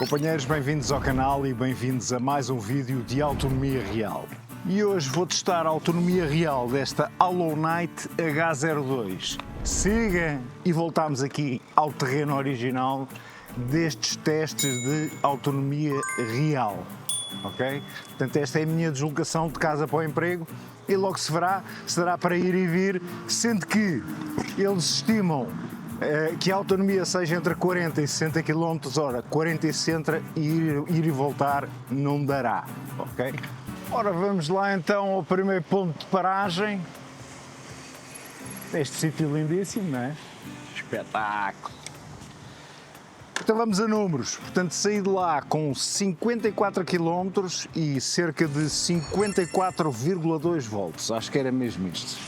Companheiros, bem-vindos ao canal e bem-vindos a mais um vídeo de autonomia real. E hoje vou testar a autonomia real desta Hollow Knight H02. Siga e voltamos aqui ao terreno original destes testes de autonomia real, ok? Portanto, esta é a minha deslocação de casa para o emprego e logo se verá se dará para ir e vir, sendo que eles estimam que a autonomia seja entre 40 e 60 km/h, 40 e 60 e ir e voltar não dará, ok? Ora, vamos lá então ao primeiro ponto de paragem. Este sítio lindíssimo, não é? Espetáculo! Então vamos a números. Portanto, saí de lá com 54 km e cerca de 54,2 volts. Acho que era mesmo isto.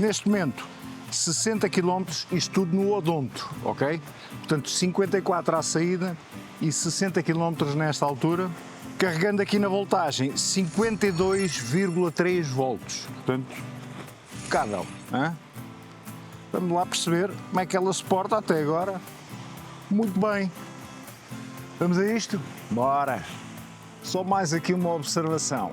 Neste momento, 60 km, isto tudo no odonto, ok? Portanto, 54 à saída e 60 km nesta altura. Carregando aqui na voltagem, 52,3 volts. Portanto, impecável, hein? Vamos lá perceber como é que ela se porta até agora. Muito bem. Vamos a isto? Bora! Só mais aqui uma observação.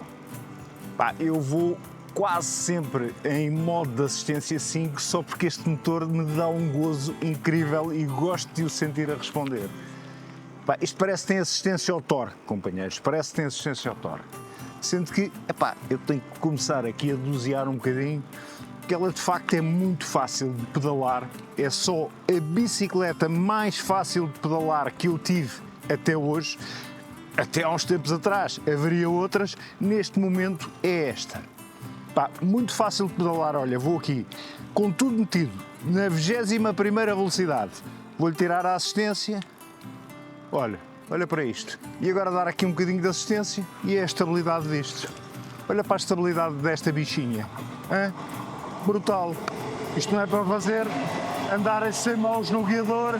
Pá, eu vou quase sempre em modo de assistência 5 só porque este motor me dá um gozo incrível e gosto de o sentir a responder. Pá, isto parece que tem assistência ao torque, companheiros, parece que tem assistência ao torque. Sendo que, epá, eu tenho que começar aqui a dosear um bocadinho, porque ela de facto é muito fácil de pedalar, é só a bicicleta mais fácil de pedalar que eu tive até hoje. Até há uns tempos atrás haveria outras, neste momento é esta. Pá, muito fácil de pedalar, olha, vou aqui com tudo metido na 21ª velocidade, vou-lhe tirar a assistência, olha para isto, e agora dar aqui um bocadinho de assistência e é a estabilidade disto, olha para a estabilidade desta bichinha, hein? Brutal, isto não é para fazer andar sem mãos no guiador.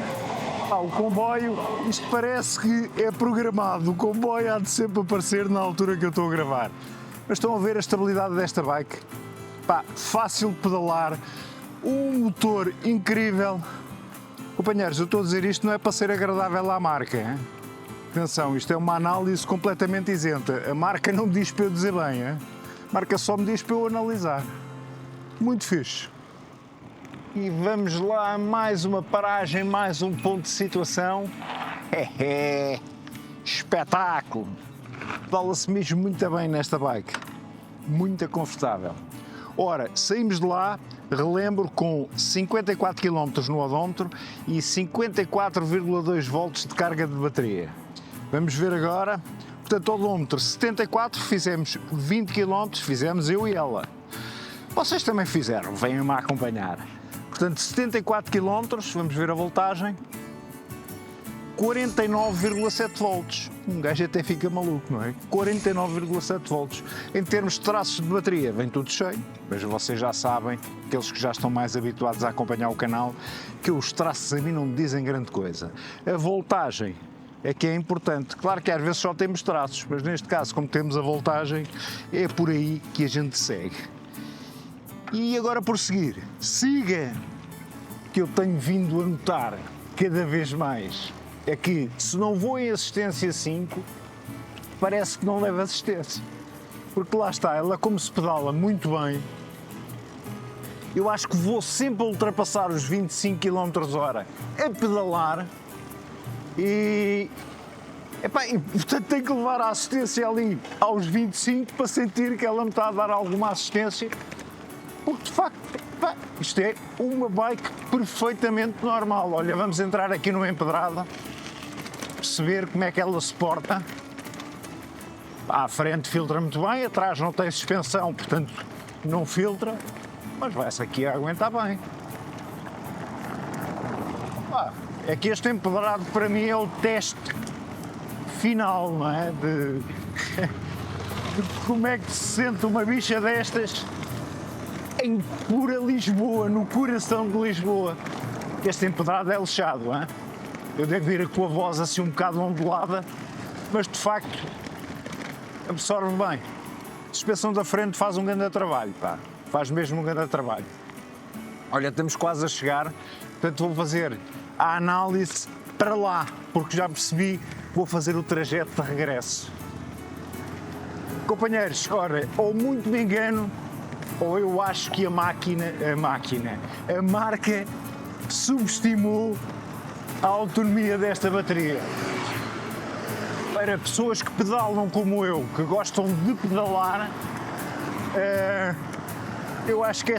O comboio, isto parece que é programado, o comboio há de sempre aparecer na altura que eu estou a gravar. Mas estão a ver a estabilidade desta bike? Pá, fácil de pedalar, um motor incrível. Companheiros, eu estou a dizer isto não é para ser agradável à marca, hein? Atenção, isto é uma análise completamente isenta. A marca não me diz para eu dizer bem, hein? A marca só me diz para eu analisar. Muito fixe. E vamos lá, mais uma paragem, mais um ponto de situação. Espetáculo! Pedala-se mesmo muito bem nesta bike, muito confortável. Ora, saímos de lá, relembro, com 54 km no odómetro e 54,2 volts de carga de bateria. Vamos ver agora, portanto, odómetro 74, fizemos 20 km, fizemos eu e ela. Vocês também fizeram, venham-me a acompanhar. Portanto, 74 km, vamos ver a voltagem, 49,7 volts. Um gajo até fica maluco, não é? 49,7 volts. Em termos de traços de bateria, vem tudo cheio, mas vocês já sabem, aqueles que já estão mais habituados a acompanhar o canal, que os traços a mim não me dizem grande coisa. A voltagem é que é importante. Claro que às vezes só temos traços, mas neste caso, como temos a voltagem, é por aí que a gente segue. E agora por seguir, siga, que eu tenho vindo a notar cada vez mais, é que se não vou em assistência 5, parece que não leva assistência. Porque lá está, ela como se pedala muito bem, eu acho que vou sempre ultrapassar os 25 km/h a pedalar e portanto tenho que levar a assistência ali aos 25 para sentir que ela me está a dar alguma assistência. Porque de facto, isto é uma bike perfeitamente normal. Olha, vamos entrar aqui numa empedrada, perceber como é que ela se porta. À frente filtra muito bem, atrás não tem suspensão, portanto não filtra, mas vai-se aqui a aguentar bem. É que este empedrado para mim é o teste final, não é? De como é que se sente uma bicha destas em pura Lisboa, no coração de Lisboa. Este empedrado é lixado, hein? Eu devo ir com a voz assim um bocado ondulada, mas de facto absorve bem. A suspensão da frente faz um grande trabalho, pá. Faz mesmo um grande trabalho. Olha, estamos quase a chegar, portanto vou fazer a análise para lá, porque já percebi que vou fazer o trajeto de regresso. Companheiros, ora, ou muito me engano, ou eu acho que a marca subestimou a autonomia desta bateria. Para pessoas que pedalam como eu, que gostam de pedalar, eu acho que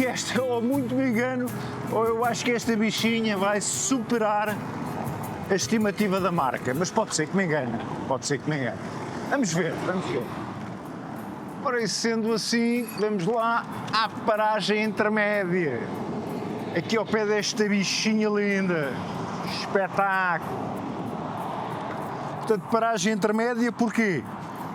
esta, ou muito me engano, ou eu acho que esta bichinha vai superar a estimativa da marca, mas pode ser que me engane, Vamos ver. Ora, e sendo assim, vamos lá à paragem intermédia, aqui ao pé desta bichinha linda, espetáculo. Portanto, paragem intermédia, porquê?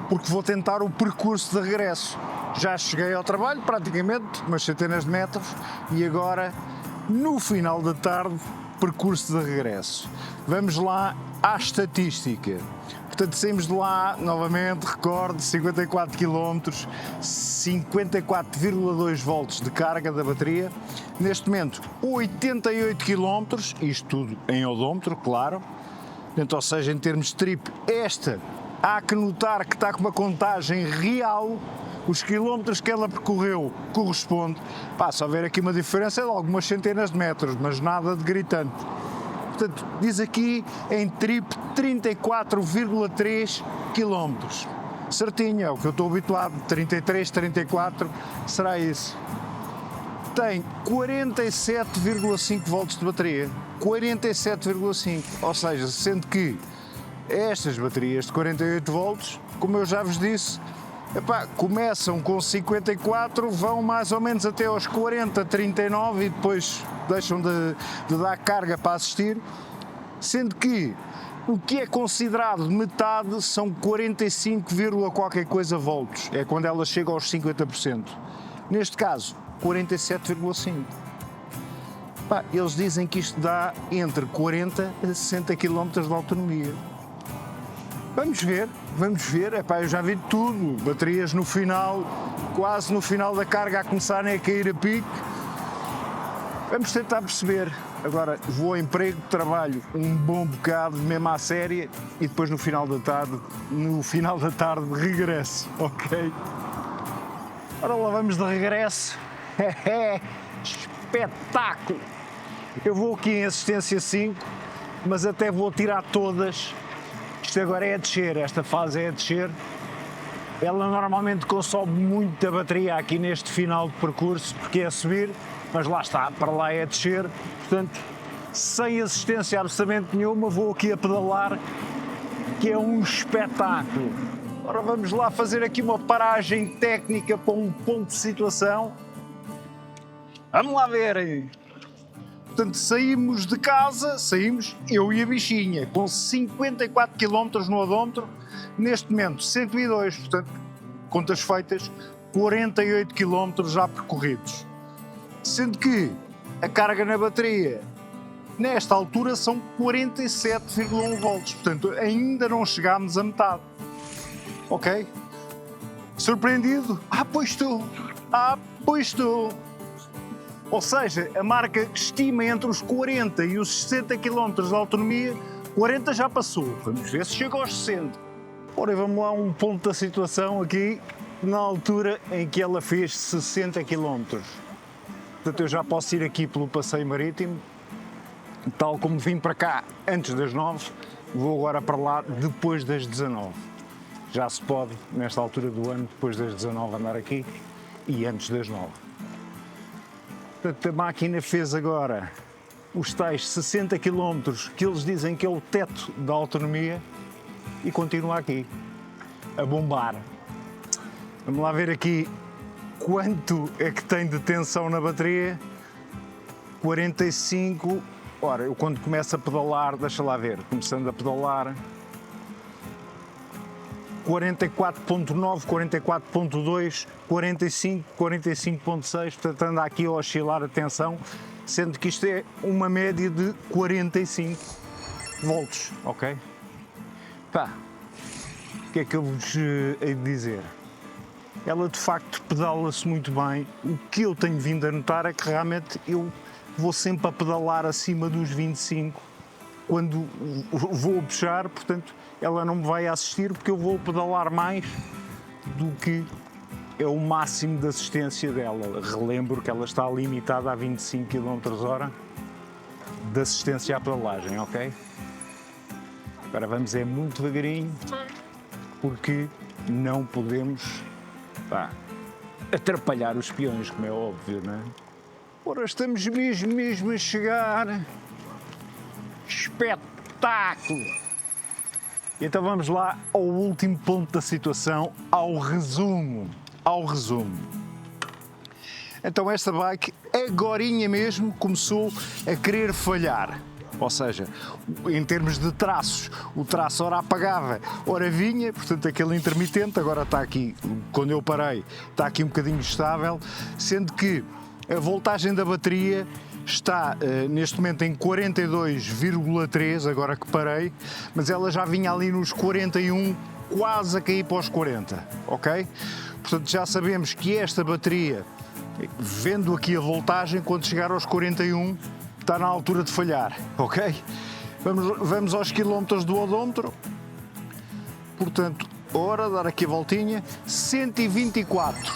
Porque vou tentar o percurso de regresso. Já cheguei ao trabalho, praticamente, umas centenas de metros, e agora, no final da tarde, percurso de regresso. Vamos lá à estatística. Portanto, saímos de lá, novamente, recorde, 54 km, 54,2 volts de carga da bateria. Neste momento, 88 km, isto tudo em odómetro, claro. Portanto, ou seja, em termos de trip, esta, há que notar que está com uma contagem real, os quilómetros que ela percorreu corresponde. Se houver aqui uma diferença de algumas centenas de metros, mas nada de gritante. Portanto, diz aqui em trip 34,3 km. Certinho, é o que eu estou habituado, 33, 34, será isso. Tem 47,5 volts de bateria, 47,5, ou seja, sendo que estas baterias de 48 volts, como eu já vos disse, começam com 54, vão mais ou menos até aos 40, 39 e depois deixam de dar carga para assistir, sendo que o que é considerado metade são 45, qualquer coisa volts, é quando ela chega aos 50%. Neste caso, 47,5. Eles dizem que isto dá entre 40 a 60 km de autonomia. Vamos ver. Eu já vi tudo. Baterias no final, quase no final da carga a começarem a cair a pique. Vamos tentar perceber. Agora vou ao emprego, trabalho um bom bocado, mesmo à séria, e depois no final da tarde regresso, ok? Ora lá vamos de regresso. Espetáculo! Eu vou aqui em assistência 5, mas até vou tirar todas. Isto agora é a descer, esta fase é a descer. Ela normalmente consome muita bateria aqui neste final de percurso, porque é a subir, mas lá está, para lá é a descer. Portanto, sem assistência absolutamente nenhuma, vou aqui a pedalar, que é um espetáculo. Ora, vamos lá fazer aqui uma paragem técnica para um ponto de situação. Vamos lá ver. Portanto, saímos de casa, eu e a bichinha, com 54 km no odómetro, neste momento 102, portanto, contas feitas, 48 km já percorridos. Sendo que a carga na bateria, nesta altura, são 47,1 volts, portanto, ainda não chegámos à metade. Ok? Surpreendido? Pois estou. Ou seja, a marca estima entre os 40 e os 60 km de autonomia, 40 já passou, vamos ver se chega aos 60. Ora, vamos lá a um ponto da situação aqui, na altura em que ela fez 60 km. Portanto, eu já posso ir aqui pelo passeio marítimo, tal como vim para cá antes das 9, vou agora para lá depois das 19. Já se pode, nesta altura do ano, depois das 19, andar aqui e antes das 9. Portanto, a máquina fez agora os tais 60 km que eles dizem que é o teto da autonomia e continua aqui, a bombar. Vamos lá ver aqui quanto é que tem de tensão na bateria. 45. Ora, eu quando começo a pedalar, deixa lá ver, começando a pedalar, 44.9, 44.2, 45, 45.6, portanto anda aqui a oscilar a tensão, sendo que isto é uma média de 45 volts, ok? O que é que eu vos hei de dizer? Ela de facto pedala-se muito bem. O que eu tenho vindo a notar é que realmente eu vou sempre a pedalar acima dos 25 quando vou puxar, portanto, ela não me vai assistir porque eu vou pedalar mais do que é o máximo de assistência dela. Relembro que ela está limitada a 25 km/h de assistência à pedalagem, ok? Agora vamos muito devagarinho, porque não podemos atrapalhar os peões, como é óbvio, não é? Ora, estamos mesmo a chegar. Espetáculo! Então vamos lá ao último ponto da situação, ao resumo. Então esta bike, agorinha mesmo, começou a querer falhar. Ou seja, em termos de traços, o traço ora apagava, ora vinha, portanto aquele intermitente, agora está aqui, quando eu parei, está aqui um bocadinho estável, sendo que a voltagem da bateria está neste momento em 42,3, agora que parei, mas ela já vinha ali nos 41, quase a cair para os 40, ok? Portanto já sabemos que esta bateria, vendo aqui a voltagem, quando chegar aos 41, está na altura de falhar, ok? Vamos aos quilómetros do odómetro. Portanto, ora, dar aqui a voltinha, 124,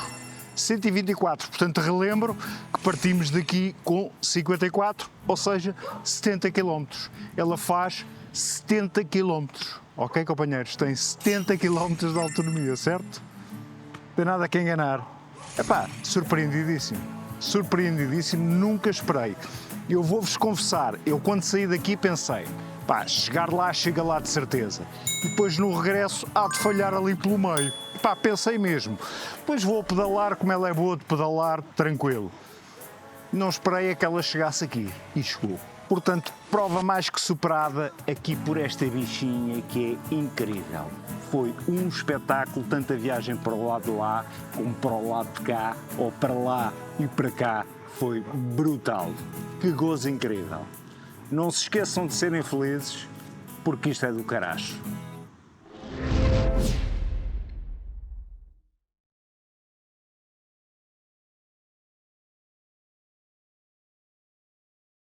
portanto relembro que partimos daqui com 54, ou seja, 70 km. Ela faz 70 km, ok, companheiros? Tem 70 km de autonomia, certo? Não tem nada que enganar. Epá, surpreendidíssimo, nunca esperei. Eu vou-vos confessar, eu quando saí daqui pensei, chegar lá, chega lá de certeza. E depois no regresso há de falhar ali pelo meio. Pensei mesmo. Depois vou pedalar, como ela é boa de pedalar, tranquilo. Não esperei a que ela chegasse aqui e chegou. Portanto, prova mais que superada aqui por esta bichinha que é incrível. Foi um espetáculo, tanto a viagem para o lado de lá, como para o lado de cá, ou para lá e para cá. Foi brutal. Que gozo incrível. Não se esqueçam de serem felizes, porque isto é do caraço.